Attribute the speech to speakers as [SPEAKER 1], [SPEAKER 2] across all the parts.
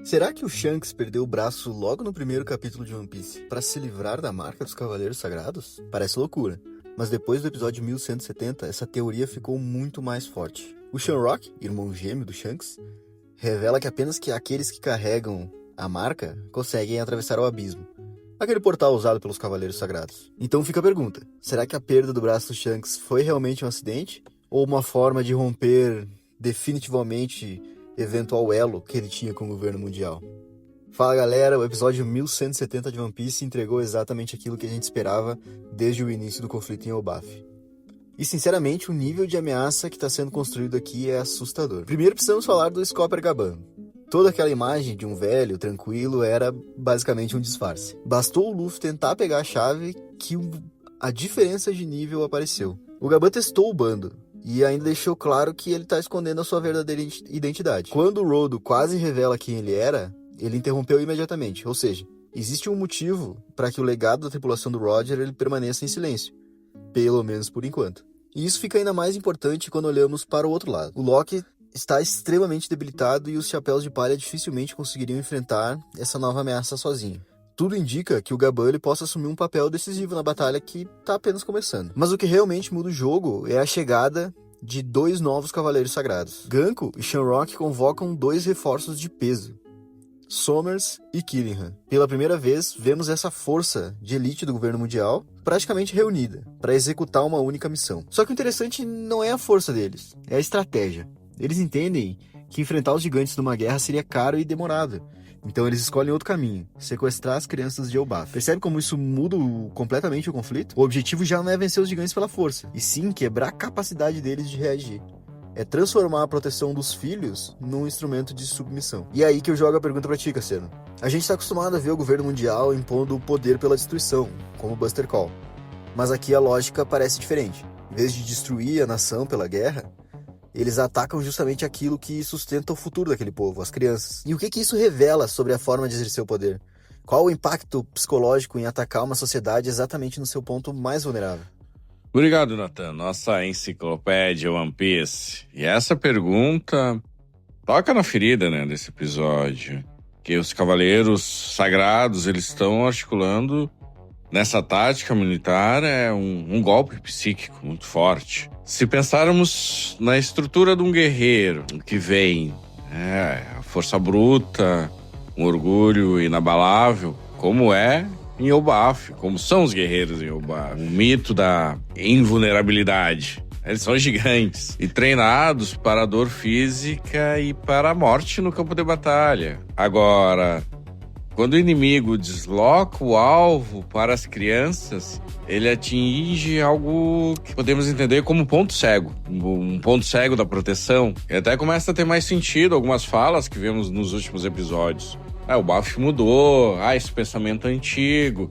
[SPEAKER 1] Será que o Shanks perdeu o braço logo no primeiro capítulo de One Piece para se livrar da marca dos Cavaleiros Sagrados? Parece loucura, mas depois do episódio 1170, essa teoria ficou muito mais forte. O Shamrock, irmão gêmeo do Shanks, revela que apenas aqueles que carregam a marca conseguem atravessar o abismo, aquele portal usado pelos Cavaleiros Sagrados. Então fica a pergunta, será que a perda do braço do Shanks foi realmente um acidente? Ou uma forma de romper definitivamente eventual elo que ele tinha com o governo mundial? Fala galera, o episódio 1170 de One Piece entregou exatamente aquilo que a gente esperava desde o início do conflito em Elbaf. E sinceramente, o nível de ameaça que está sendo construído aqui é assustador. Primeiro precisamos falar do Scopper Gaban. Toda aquela imagem de um velho tranquilo era basicamente um disfarce. Bastou o Luffy tentar pegar a chave que a diferença de nível apareceu. O Gaban testou o bando e ainda deixou claro que ele está escondendo a sua verdadeira identidade. Quando o Rodo quase revela quem ele era, ele interrompeu imediatamente. Ou seja, existe um motivo para que o legado da tripulação do Roger ele permaneça em silêncio. Pelo menos por enquanto. E isso fica ainda mais importante quando olhamos para o outro lado. O Loki está extremamente debilitado e os Chapéus de Palha dificilmente conseguiriam enfrentar essa nova ameaça sozinho. Tudo indica que o Gaban ele possa assumir um papel decisivo na batalha que está apenas começando. Mas o que realmente muda o jogo é a chegada de dois novos Cavaleiros Sagrados. Ganko e Shamrock convocam dois reforços de peso, Sommers e Killingham. Pela primeira vez, vemos essa força de elite do governo mundial praticamente reunida para executar uma única missão. Só que o interessante não é a força deles, é a estratégia. Eles entendem que enfrentar os gigantes numa guerra seria caro e demorado. Então eles escolhem outro caminho, sequestrar as crianças de Elbaf. Percebe como isso muda completamente o conflito? O objetivo já não é vencer os gigantes pela força, e sim quebrar a capacidade deles de reagir. É transformar a proteção dos filhos num instrumento de submissão. E é aí que eu jogo a pergunta pra ti, Cassiano. A gente tá acostumado a ver o governo mundial impondo o poder pela destruição, como Buster Call. Mas aqui a lógica parece diferente. Em vez de destruir a nação pela guerra, eles atacam justamente aquilo que sustenta o futuro daquele povo, as crianças. E o que isso revela sobre a forma de exercer o poder? Qual o impacto psicológico em atacar uma sociedade exatamente no seu ponto mais vulnerável?
[SPEAKER 2] Obrigado, Nathan. Nossa enciclopédia One Piece. E essa pergunta toca na ferida, desse episódio. Que os Cavaleiros Sagrados, eles estão articulando nessa tática militar um golpe psíquico muito forte. Se pensarmos na estrutura de um guerreiro que vem, a força bruta, um orgulho inabalável, como é em Elbaf, como são os guerreiros em Elbaf. O mito da invulnerabilidade. Eles são gigantes e treinados para a dor física e para a morte no campo de batalha. Agora, quando o inimigo desloca o alvo para as crianças, ele atinge algo que podemos entender como ponto cego. Um ponto cego da proteção. E até começa a ter mais sentido algumas falas que vemos nos últimos episódios. O Baf mudou, esse pensamento é antigo,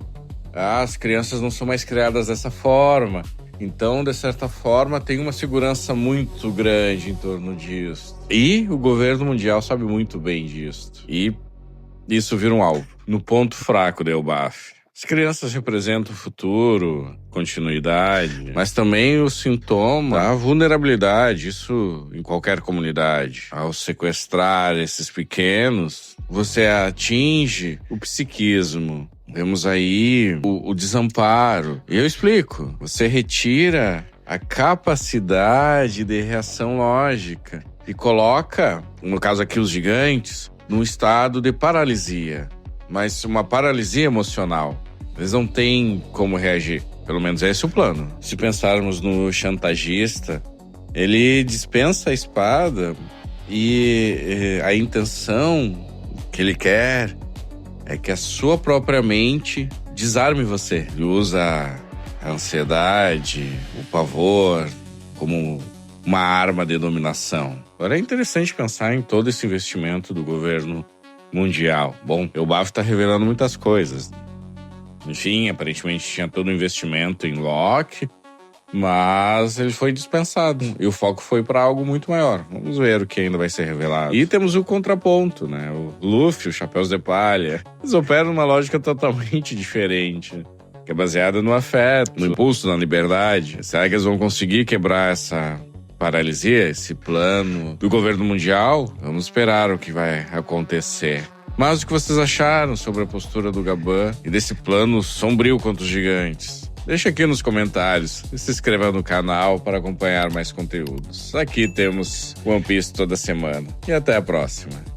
[SPEAKER 2] as crianças não são mais criadas dessa forma. Então, de certa forma, tem uma segurança muito grande em torno disso. E o governo mundial sabe muito bem disso. E isso vira um alvo, no ponto fraco da Elbaf. As crianças representam o futuro, continuidade, mas também o sintoma da vulnerabilidade, isso em qualquer comunidade. Ao sequestrar esses pequenos, você atinge o psiquismo. Temos aí o desamparo. E eu explico, você retira a capacidade de reação lógica e coloca, no caso aqui os gigantes, num estado de paralisia, mas uma paralisia emocional. Eles não têm como reagir, pelo menos é esse o plano. Se pensarmos no chantagista, ele dispensa a espada e a intenção que ele quer é que a sua própria mente desarme você. Ele usa a ansiedade, o pavor como uma arma de dominação. Agora é interessante pensar em todo esse investimento do governo mundial. Bom, o Elbaf está revelando muitas coisas. Enfim, aparentemente tinha todo o investimento em Loki, mas ele foi dispensado. E o foco foi para algo muito maior. Vamos ver o que ainda vai ser revelado. E temos o contraponto, O Luffy, os Chapéus de Palha. Eles operam numa lógica totalmente diferente, que é baseada no afeto, no impulso, na liberdade. Será que eles vão conseguir quebrar essa paralisia, esse plano do governo mundial? Vamos esperar o que vai acontecer. Mas o que vocês acharam sobre a postura do Gaban e desse plano sombrio contra os gigantes? Deixa aqui nos comentários e se inscreva no canal para acompanhar mais conteúdos. Aqui temos One Piece toda semana. E até a próxima.